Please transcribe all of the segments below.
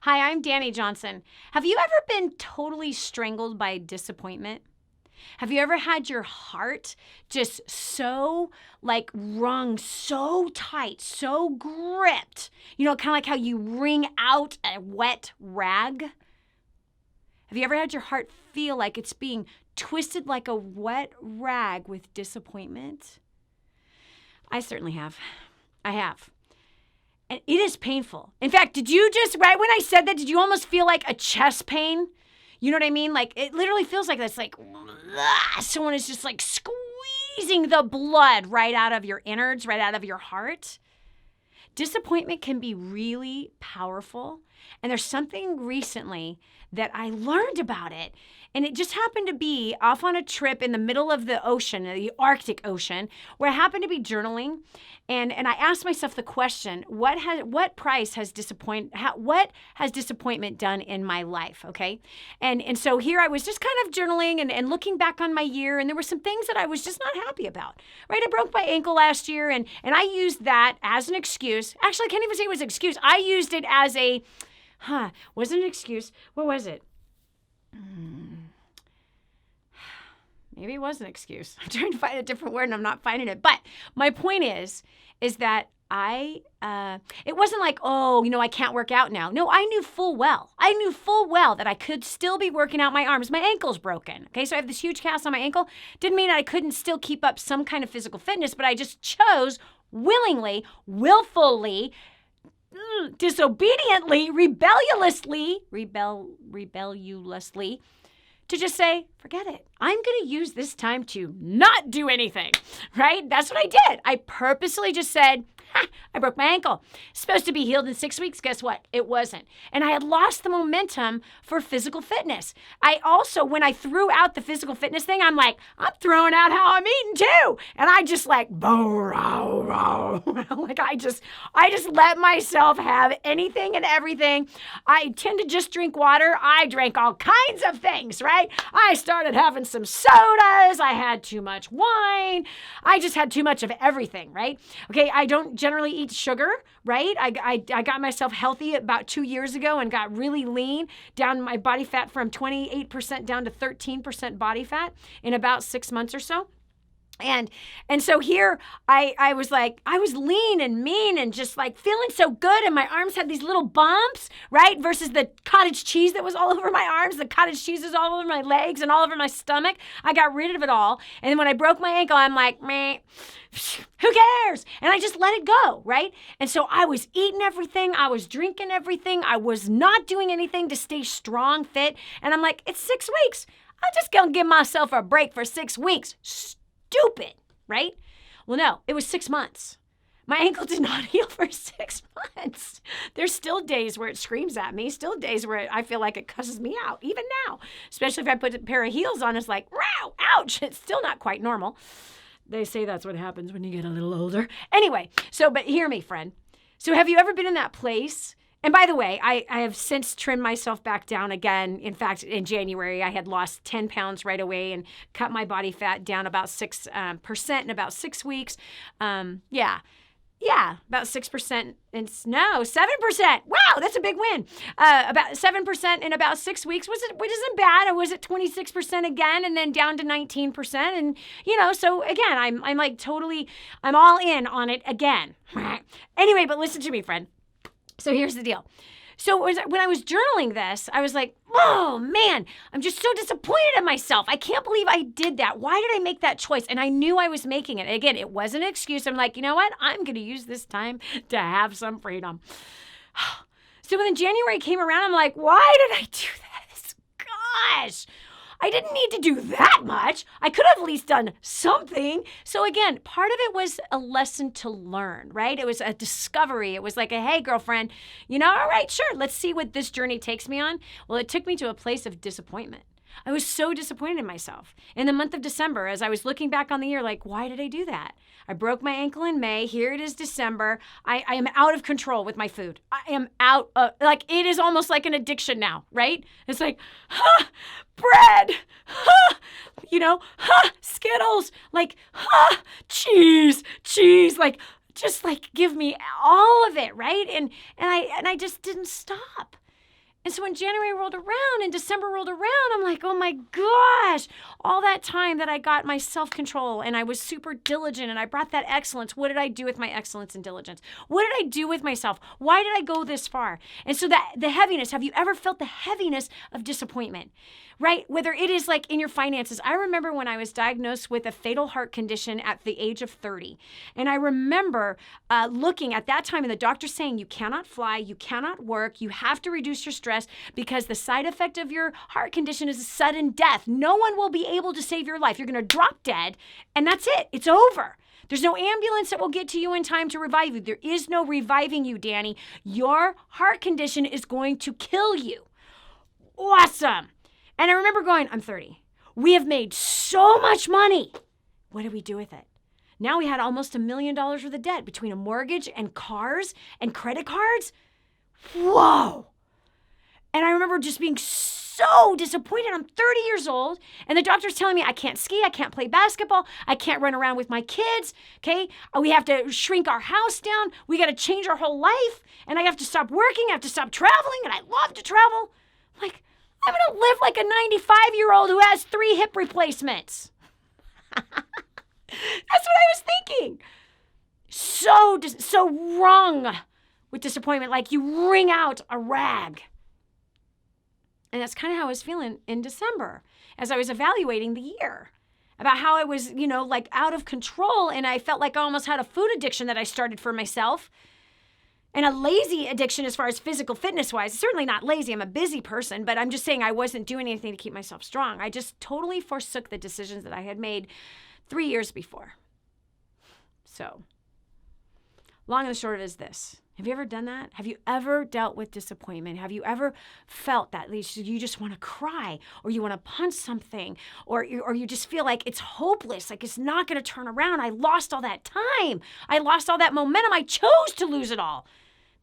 Hi, I'm Dani Johnson. Have you ever been totally strangled by disappointment? Have you ever had your heart just so wrung so tight, so gripped? Kind of like how you wring out a wet rag? Have you ever had your heart feel like it's being twisted like a wet rag with disappointment? I certainly have. I have. And it is painful. In fact, did you just, right when I said that, did you almost feel like a chest pain? You know what I mean? Like, it literally feels like that's like, someone is just like squeezing the blood right out of your innards, right out of your heart. Disappointment can be really powerful. And there's something recently that I learned about it. And it just happened to be off on a trip in the middle of the ocean, the Arctic Ocean, where I happened to be journaling. And I asked myself the question, what has disappointment done in my life? Okay. And so here I was just kind of journaling and looking back on my year. And there were some things that I was just not happy about, right? I broke my ankle last year and I used that as an excuse. Actually, I can't even say it was an excuse. I used it as wasn't an excuse. What was it? Maybe it was an excuse. I'm trying to find a different word and I'm not finding it. But my point is that it wasn't like, I can't work out now. No, I knew full well that I could still be working out my arms. My ankle's broken. Okay, so I have this huge cast on my ankle. Didn't mean I couldn't still keep up some kind of physical fitness, but I just chose willfully, disobediently, rebelliously, to just say, forget it. I'm going to use this time to not do anything, right? That's what I did. I purposely just said, I broke my ankle. Supposed to be healed in 6 weeks. Guess what? It wasn't. And I had lost the momentum for physical fitness. I also, when I threw out the physical fitness thing, I'm like, I'm throwing out how I'm eating too. And I just like, like I just let myself have anything and everything. I tend to just drink water. I drank all kinds of things, right? I started having some sodas. I had too much wine. I just had too much of everything, right? Okay, I don't generally eat sugar, right? I got myself healthy about 2 years ago and got really lean, down my body fat from 28% down to 13% body fat in about 6 months or so. And so here I was lean and mean and just like feeling so good. And my arms had these little bumps, right? Versus the cottage cheese that was all over my arms. The cottage cheese was all over my legs and all over my stomach. I got rid of it all. And then when I broke my ankle, I'm like, meh, who cares? And I just let it go, right? And so I was eating everything. I was drinking everything. I was not doing anything to stay strong, fit. And I'm like, it's 6 weeks. I'm just going to give myself a break for 6 weeks. Stupid, right? Well, no, it was 6 months. My ankle did not heal for 6 months. There's still days where it screams at me, still days where I feel like it cusses me out, even now. Especially if I put a pair of heels on, it's like, wow, ouch, it's still not quite normal. They say that's what happens when you get a little older. Anyway, but hear me, friend. So have you ever been in that place? And by the way, I have since trimmed myself back down again. In fact, in January, I had lost 10 pounds right away and cut my body fat down about 6% in about 6 weeks. About 6%. No, 7%. Wow, that's a big win. About 7% in about 6 weeks, which isn't bad. I was at 26% again and then down to 19%. And, so again, I'm like totally, I'm all in on it again. Anyway, but listen to me, friend. So here's the deal. So when I was journaling this, I was like, oh man, I'm just so disappointed in myself. I can't believe I did that. Why did I make that choice? And I knew I was making it. Again, it wasn't an excuse. I'm like, you know what? I'm going to use this time to have some freedom. So when January came around, I'm like, why did I do this? Gosh. I didn't need to do that much. I could have at least done something. So again, part of it was a lesson to learn, right? It was a discovery. It was like hey, girlfriend, all right, sure. Let's see what this journey takes me on. Well, it took me to a place of disappointment. I was so disappointed in myself. In the month of December, as I was looking back on the year, like, why did I do that? I broke my ankle in May. Here it is December. I am out of control with my food. I am out of, it is almost like an addiction now, right? It's like, bread, Skittles, cheese, just give me all of it, right? And I just didn't stop. And so when January rolled around and December rolled around, I'm like, oh my gosh, all that time that I got my self-control and I was super diligent and I brought that excellence. What did I do with my excellence and diligence? What did I do with myself? Why did I go this far? And so that the heaviness, have you ever felt the heaviness of disappointment, right? Whether it is like in your finances. I remember when I was diagnosed with a fatal heart condition at the age of 30. And I remember looking at that time and the doctor saying, you cannot fly, you cannot work, you have to reduce your stress because the side effect of your heart condition is a sudden death. No one will be able to save your life. You're going to drop dead and that's it. It's over. There's no ambulance that will get to you in time to revive you. There is no reviving you, Dani. Your heart condition is going to kill you. Awesome. And I remember going, I'm 30. We have made so much money. What do we do with it? Now we had almost $1 million worth of debt between a mortgage and cars and credit cards. Whoa. And I remember just being so disappointed. I'm 30 years old, and the doctor's telling me I can't ski, I can't play basketball, I can't run around with my kids, okay? We have to shrink our house down. We got to change our whole life, and I have to stop working, I have to stop traveling, and I love to travel. Like, I'm going to live like a 95-year-old who has 3 hip replacements. That's what I was thinking. So wrong with disappointment, like you wring out a rag. And that's kind of how I was feeling in December as I was evaluating the year about how I was, like out of control. And I felt like I almost had a food addiction that I started for myself and a lazy addiction as far as physical fitness wise. Certainly not lazy. I'm a busy person, but I'm just saying I wasn't doing anything to keep myself strong. I just totally forsook the decisions that I had made 3 years before. So long and the short of it is this. Have you ever done that? Have you ever dealt with disappointment? Have you ever felt that you just want to cry or you want to punch something or you just feel like it's hopeless, like it's not going to turn around? I lost all that time. I lost all that momentum. I chose to lose it all.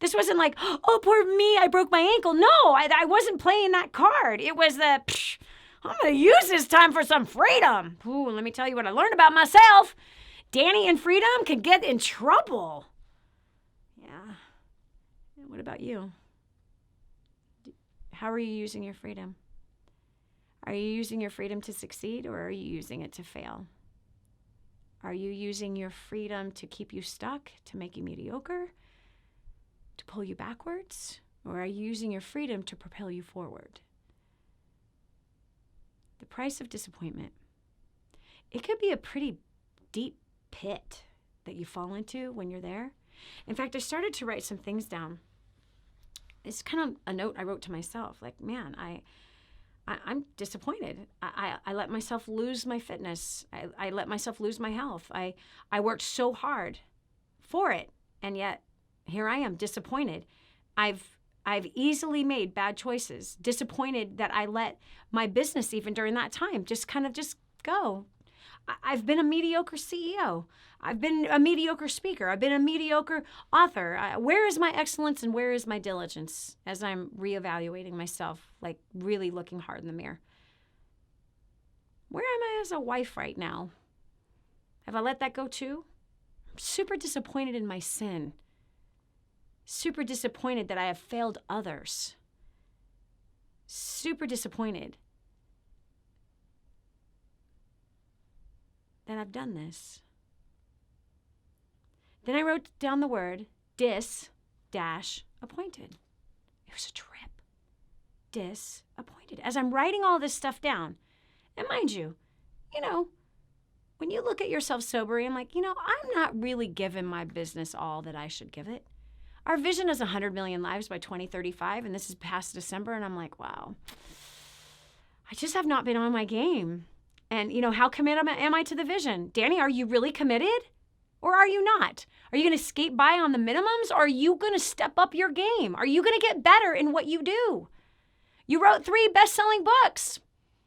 This wasn't like, oh, poor me, I broke my ankle. No, I wasn't playing that card. It was I'm going to use this time for some freedom. Ooh, let me tell you what I learned about myself. Dani and freedom can get in trouble. Yeah. What about you? How are you using your freedom? Are you using your freedom to succeed or are you using it to fail? Are you using your freedom to keep you stuck, to make you mediocre, to pull you backwards? Or are you using your freedom to propel you forward? The price of disappointment. It could be a pretty deep pit that you fall into when you're there. In fact, I started to write some things down. It's kind of a note I wrote to myself. Like, man, I'm disappointed. I let myself lose my fitness. I let myself lose my health. I worked so hard for it, and yet here I am, disappointed. I've easily made bad choices. Disappointed that I let my business, even during that time, just go. I've been a mediocre CEO. I've been a mediocre speaker. I've been a mediocre author. Where is my excellence and where is my diligence as I'm reevaluating myself, like really looking hard in the mirror? Where am I as a wife right now? Have I let that go too? I'm super disappointed in my sin. Super disappointed that I have failed others. Super disappointed that I've done this. Then I wrote down the word dis-appointed. It was a trip. Disappointed. As I'm writing all this stuff down, and mind you, when you look at yourself soberly, I'm like, I'm not really giving my business all that I should give it. Our vision is 100 million lives by 2035, and this is past December, and I'm like, wow, I just have not been on my game. And, how committed am I to the vision? Dani, are you really committed or are you not? Are you going to skate by on the minimums or are you going to step up your game? Are you going to get better in what you do? You wrote 3 best-selling books.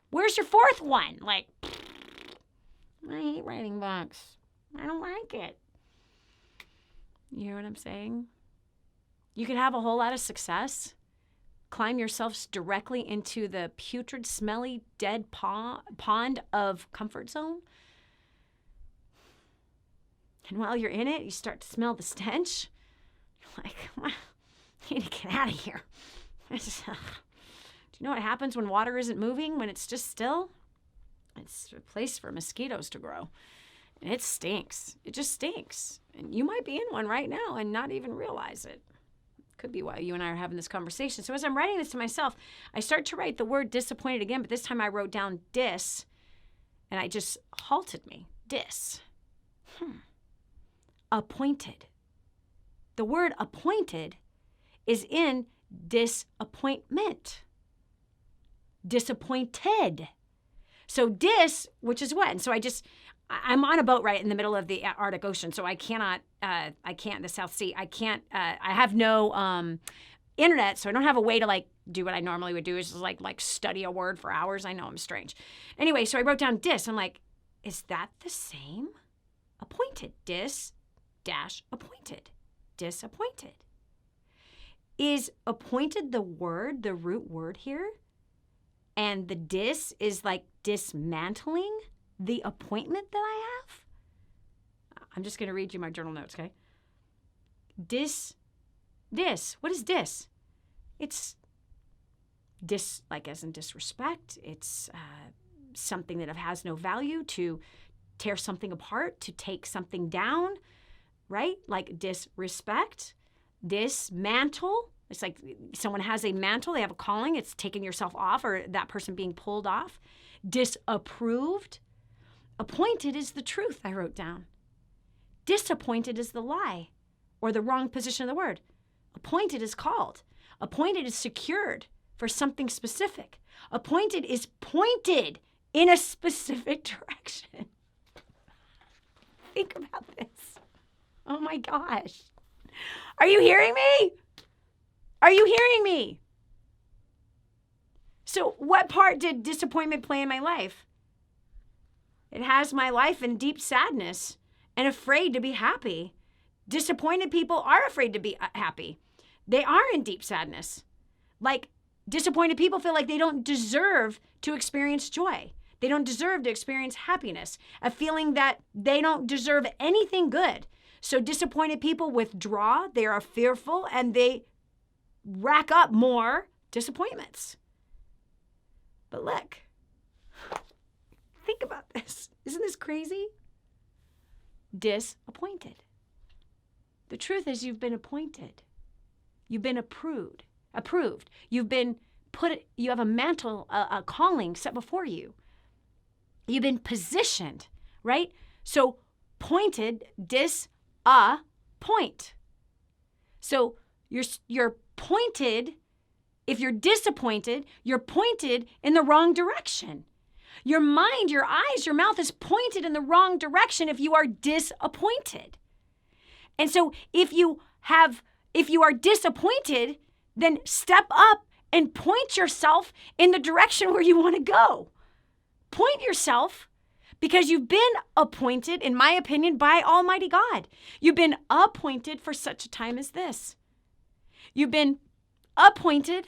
Where's your 4th one? Like, I hate writing books. I don't like it. You hear what I'm saying? You could have a whole lot of success, climb yourselves directly into the putrid, smelly, dead pond of comfort zone. And while you're in it, you start to smell the stench. You're like, well, I need to get out of here. Do you know what happens when water isn't moving, when it's just still? It's a place for mosquitoes to grow. And it stinks. It just stinks. And you might be in one right now and not even realize it. Could be why you and I are having this conversation. So as I'm writing this to myself, I start to write the word disappointed again, but this time I wrote down dis, and I just halted me. Dis. Appointed. The word appointed is in disappointment. Disappointed. So dis, which is what? And so I'm on a boat right in the middle of the Arctic Ocean, so I can't, the South Sea, I have no internet, so I don't have a way to like do what I normally would do, is just like study a word for hours. I know I'm strange. Anyway, so I wrote down dis. I'm like, is that the same? Appointed. Dis dash appointed. Disappointed. Is appointed the word, the root word here? And the dis is like dismantling the appointment that I have? I'm just going to read you my journal notes, okay? Dis. What is dis? It's like as in disrespect. It's something that has no value, to tear something apart, to take something down, right? Like disrespect, dismantle. It's like someone has a mantle, they have a calling, it's taking yourself off, or that person being pulled off. Disapproved. Appointed is the truth, I wrote down. Disappointed is the lie, or the wrong position of the word. Appointed is called. Appointed is secured for something specific. Appointed is pointed in a specific direction. Think about this. Oh my gosh. Are you hearing me? Are you hearing me? So what part did disappointment play in my life? It has my life in deep sadness and afraid to be happy. Disappointed people are afraid to be happy. They are in deep sadness. Like, disappointed people feel like they don't deserve to experience joy. They don't deserve to experience happiness, a feeling that they don't deserve anything good. So disappointed people withdraw, they are fearful, and they rack up more disappointments. But look, think about this. Isn't this crazy? Disappointed. The truth is, you've been appointed. You've been approved. You've been you have a mantle, a calling set before you. You've been positioned, right? So pointed, point. So you're pointed. If you're disappointed, you're pointed in the wrong direction. Your mind, your eyes, your mouth is pointed in the wrong direction if you are disappointed. And so if you are disappointed, then step up and point yourself in the direction where you want to go. Point yourself, because you've been appointed, in my opinion, by Almighty God. You've been appointed for such a time as this. You've been appointed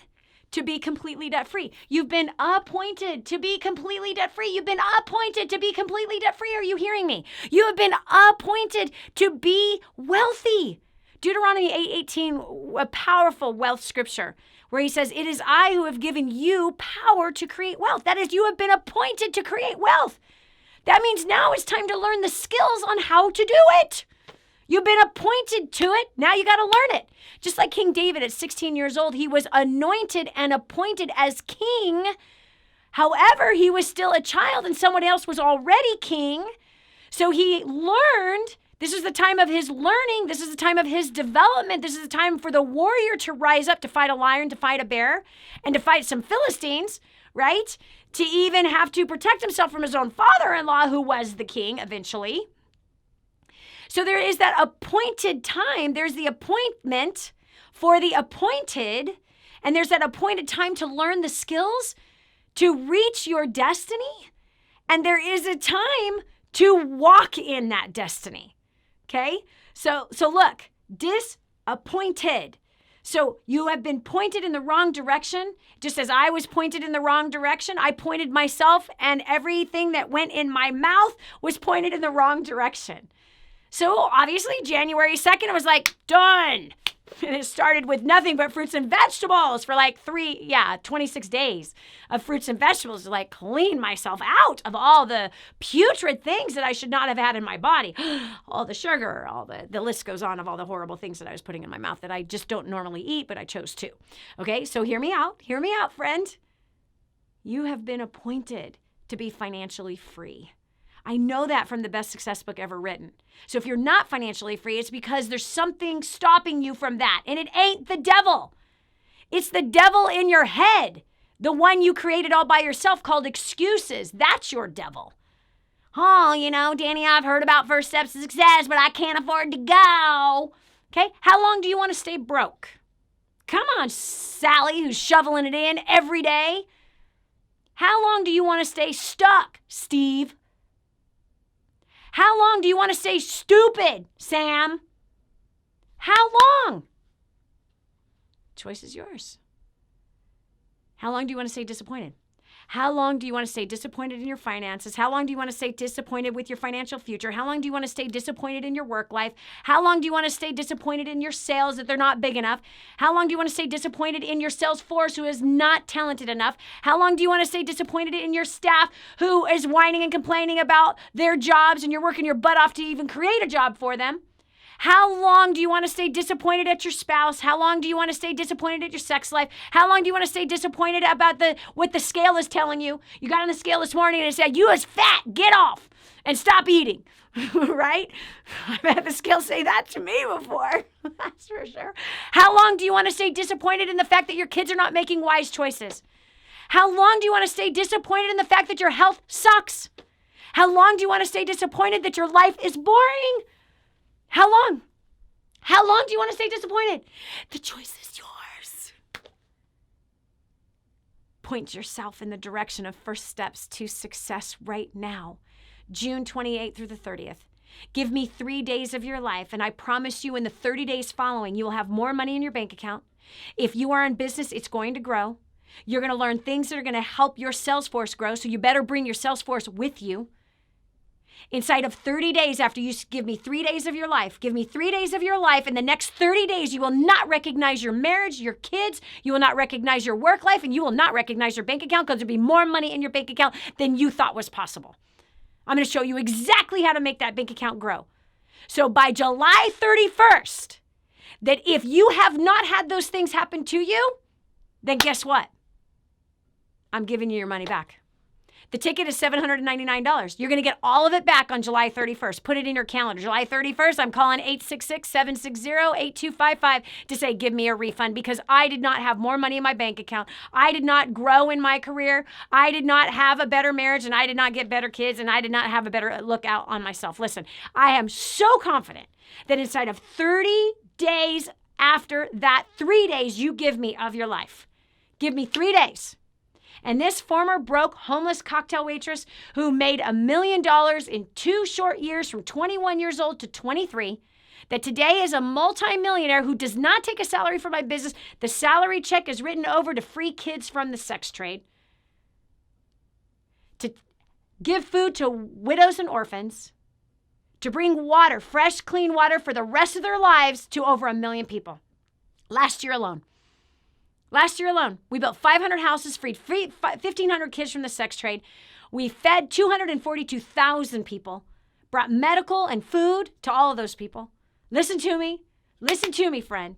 to be completely debt-free. You've been appointed to be completely debt-free. You've been appointed to be completely debt-free. Are you hearing me? You have been appointed to be wealthy. Deuteronomy 8:18, a powerful wealth scripture, where he says, "It is I who have given you power to create wealth." That is, you have been appointed to create wealth. That means now it's time to learn the skills on how to do it. You've been appointed to it. Now you got to learn it. Just like King David at 16 years old, he was anointed and appointed as king. However, he was still a child and someone else was already king. So he learned. This is the time of his learning. This is the time of his development. This is the time for the warrior to rise up, to fight a lion, to fight a bear, and to fight some Philistines, right? To even have to protect himself from his own father-in-law, who was the king eventually. So there is that appointed time. There's the appointment for the appointed, and there's that appointed time to learn the skills to reach your destiny, and there is a time to walk in that destiny. Okay? So look, disappointed. So you have been pointed in the wrong direction. Just as I was pointed in the wrong direction, I pointed myself, and everything that went in my mouth was pointed in the wrong direction. So obviously January 2nd, I was like, done. And it started with nothing but fruits and vegetables for like 26 days of fruits and vegetables to like clean myself out of all the putrid things that I should not have had in my body. All the sugar, the list goes on of all the horrible things that I was putting in my mouth that I just don't normally eat, but I chose to. Okay, so hear me out, friend. You have been appointed to be financially free. I know that from the best success book ever written. So if you're not financially free, it's because there's something stopping you from that. And it ain't the devil. It's the devil in your head. The one you created all by yourself called excuses. That's your devil. Oh, Dani, I've heard about first steps to success, but I can't afford to go. Okay, how long do you want to stay broke? Come on, Sally, who's shoveling it in every day. How long do you want to stay stuck, Steve? How long do you want to stay stupid, Sam? How long? Choice is yours. How long do you want to stay disappointed? How long do you want to stay disappointed in your finances? How long do you want to stay disappointed with your financial future? How long do you want to stay disappointed in your work life? How long do you want to stay disappointed in your sales that they're not big enough? How long do you want to stay disappointed in your sales force who is not talented enough? How long do you want to stay disappointed in your staff who is whining and complaining about their jobs and you're working your butt off to even create a job for them? How long do you want to stay disappointed at your spouse? How long do you want to stay disappointed at your sex life? How long do you want to stay disappointed about what the scale is telling you? You got on the scale this morning and it said, you is fat, get off and stop eating, right? I've had the scale say that to me before, that's for sure. How long do you want to stay disappointed in the fact that your kids are not making wise choices? How long do you want to stay disappointed in the fact that your health sucks? How long do you want to stay disappointed that your life is boring? How long? How long do you want to stay disappointed? The choice is yours. Point yourself in the direction of first steps to success right now. June 28th through the 30th. Give me 3 days of your life, and I promise you in the 30 days following, you will have more money in your bank account. If you are in business, it's going to grow. You're going to learn things that are going to help your sales force grow, so you better bring your sales force with you. Inside of 30 days, after you give me 3 days of your life, give me 3 days of your life. In the next 30 days, you will not recognize your marriage, your kids. You will not recognize your work life, and you will not recognize your bank account because there'll be more money in your bank account than you thought was possible. I'm going to show you exactly how to make that bank account grow. So by July 31st, that if you have not had those things happen to you, then guess what? I'm giving you your money back. The ticket is $799. You're going to get all of it back on July 31st. Put it in your calendar. July 31st, I'm calling 866-760-8255 to say, give me a refund because I did not have more money in my bank account. I did not grow in my career. I did not have a better marriage, and I did not get better kids, and I did not have a better look out on myself. Listen, I am so confident that inside of 30 days after that 3 days you give me of your life, give me 3 days. And this former broke homeless cocktail waitress who made $1 million in 2 short years from 21 years old to 23, that today is a multimillionaire who does not take a salary for my business. The salary check is written over to free kids from the sex trade, to give food to widows and orphans, to bring water, fresh, clean water for the rest of their lives to over 1 million people. Last year alone, we built 500 houses, freed 1,500 kids from the sex trade. We fed 242,000 people, brought medical and food to all of those people. Listen to me, friend.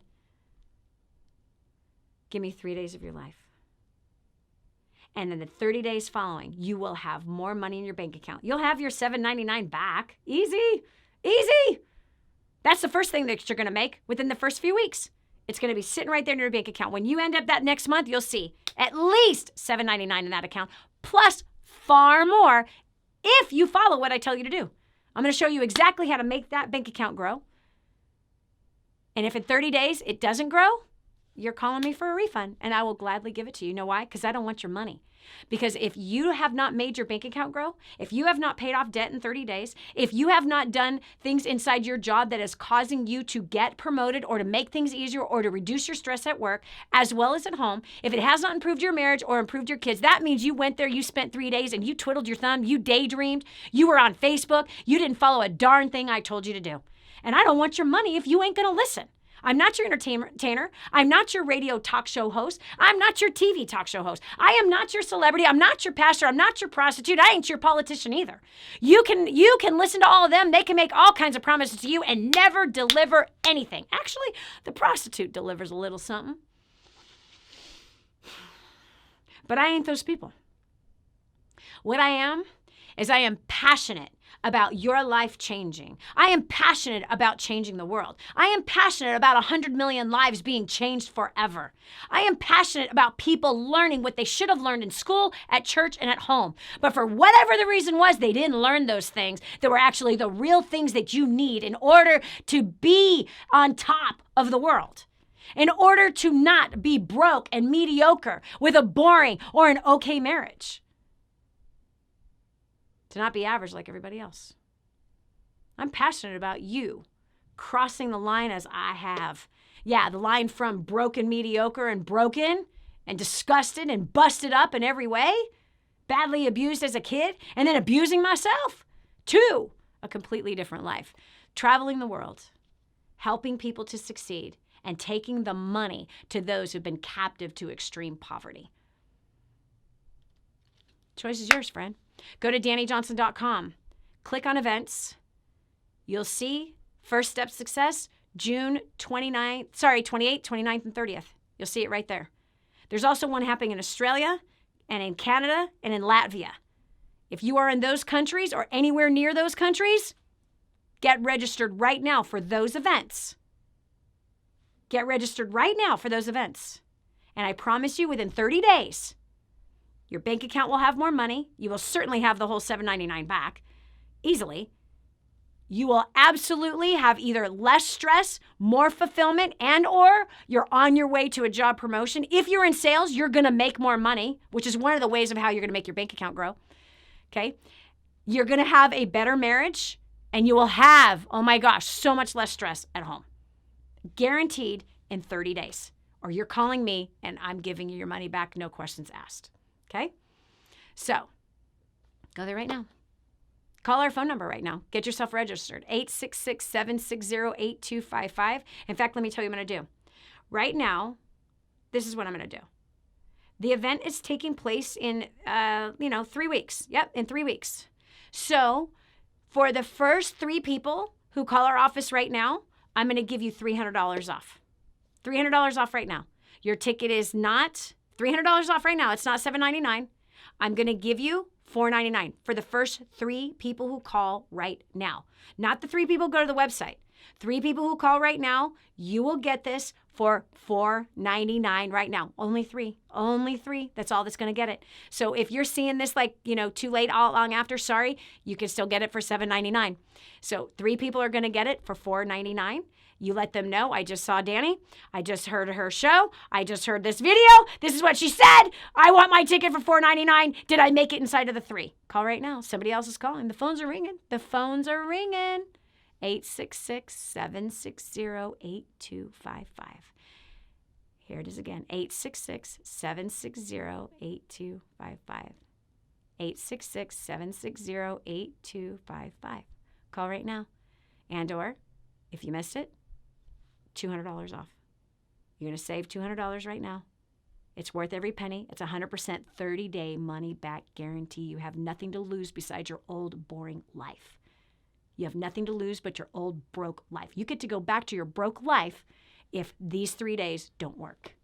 Give me 3 days of your life. And in the 30 days following, you will have more money in your bank account. You'll have your $799 back. Easy. That's the first thing that you're going to make within the first few weeks. It's going to be sitting right there in your bank account. When you end up that next month, you'll see at least $799 in that account, plus far more if you follow what I tell you to do. I'm going to show you exactly how to make that bank account grow. And if in 30 days it doesn't grow, you're calling me for a refund, and I will gladly give it to you. You know why? Because I don't want your money. Because if you have not made your bank account grow, if you have not paid off debt in 30 days, if you have not done things inside your job that is causing you to get promoted or to make things easier or to reduce your stress at work as well as at home, if it has not improved your marriage or improved your kids, that means you went there, you spent 3 days and you twiddled your thumb, you daydreamed, you were on Facebook, you didn't follow a darn thing I told you to do. And I don't want your money if you ain't going to listen. I'm not your entertainer. I'm not your radio talk show host. I'm not your TV talk show host. I am not your celebrity. I'm not your pastor. I'm not your prostitute. I ain't your politician either. You can listen to all of them. They can make all kinds of promises to you and never deliver anything. Actually, the prostitute delivers a little something. But I ain't those people. What I am is I am passionate about your life changing. I am passionate about changing the world. I am passionate about 100 million lives being changed forever. I am passionate about people learning what they should have learned in school, at church, and at home. But for whatever the reason was, they didn't learn those things that were actually the real things that you need in order to be on top of the world. In order to not be broke and mediocre with a boring or an okay marriage. To not be average like everybody else. I'm passionate about you crossing the line as I have. Yeah, the line from broken, mediocre, and broken, and disgusted and busted up in every way, badly abused as a kid, and then abusing myself, to a completely different life. Traveling the world, helping people to succeed, and taking the money to those who've been captive to extreme poverty. Choice is yours, friend. Go to DaniJohnson.com. Click on events. You'll see First Step Success, June 28th, 29th, and 30th. You'll see it right there. There's also one happening in Australia and in Canada and in Latvia. If you are in those countries or anywhere near those countries, get registered right now for those events. Get registered right now for those events. And I promise you, within 30 days, your bank account will have more money. You will certainly have the whole $7.99 back easily. You will absolutely have either less stress, more fulfillment, and or you're on your way to a job promotion. If you're in sales, you're going to make more money, which is one of the ways of how you're going to make your bank account grow. Okay? You're going to have a better marriage, and you will have, oh my gosh, so much less stress at home. Guaranteed in 30 days. Or you're calling me, and I'm giving you your money back, no questions asked. Okay? So, go there right now. Call our phone number right now. Get yourself registered. 866-760-8255. In fact, let me tell you what I'm going to do. Right now, this is what I'm going to do. The event is taking place in, 3 weeks. Yep, in 3 weeks. So, for the first 3 people who call our office right now, I'm going to give you $300 off. $300 off right now. Your ticket is not $300 off right now. It's not $7.99. I'm going to give you $4.99 for the first 3 people who call right now. Not the 3 people who go to the website. 3 people who call right now, you will get this for $4.99 right now. Only 3. Only 3. That's all that's going to get it. So if you're seeing this too late, all long after, sorry, you can still get it for $7.99. So 3 people are going to get it for $4.99. You let them know, I just saw Dani. I just heard her show. I just heard this video. This is what she said. I want my ticket for $4.99. Did I make it inside of the 3? Call right now. Somebody else is calling. The phones are ringing. The phones are ringing. 866-760-8255. Here it is again. 866-760-8255. 866-760-8255. Call right now. And or, if you missed it, $200 off. You're going to save $200 right now. It's worth every penny. It's 100% 30-day money-back guarantee. You have nothing to lose besides your old, boring life. You have nothing to lose but your old, broke life. You get to go back to your broke life if these 3 days don't work.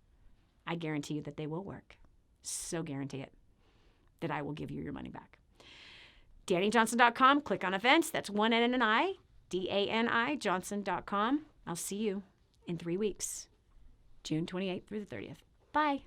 I guarantee you that they will work. So guarantee it that I will give you your money back. DaniJohnson.com. Click on events. That's one N and an I. DANI, Johnson.com. I'll see you in 3 weeks, June 28th through the 30th. Bye.